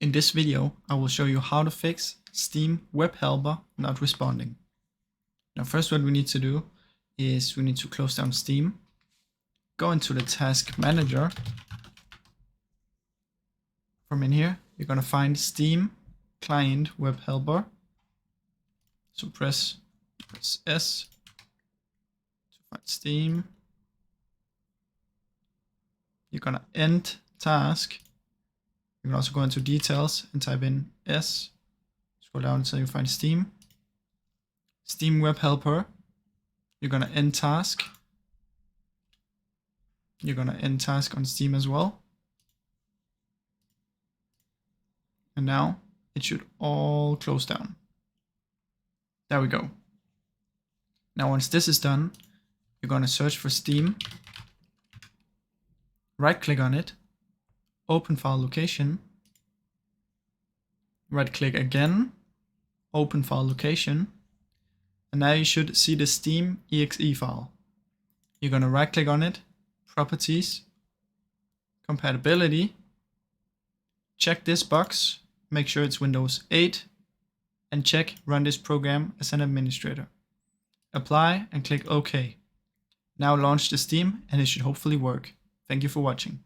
In this video, I will show you how to fix Steam Webhelper not responding. Now first what we need to do is we need to close down Steam, go into the task manager. From in here, you're going to find Steam client Webhelper. So press S to find Steam. You're going to end task. You can also go into details and type in S. Scroll down until you find Steam. Steam Webhelper. You're going to end task. You're going to end task on Steam as well. And now it should all close down. There we go. Now once this is done, you're going to search for Steam. Right click on it. Open file location. Right click again. Open file location. And now you should see the Steam exe file. You're going to right click on it. Properties. Compatibility. Check this box. Make sure it's Windows 8. And check run this program as an administrator. Apply and click OK. Now launch the Steam and it should hopefully work. Thank you for watching.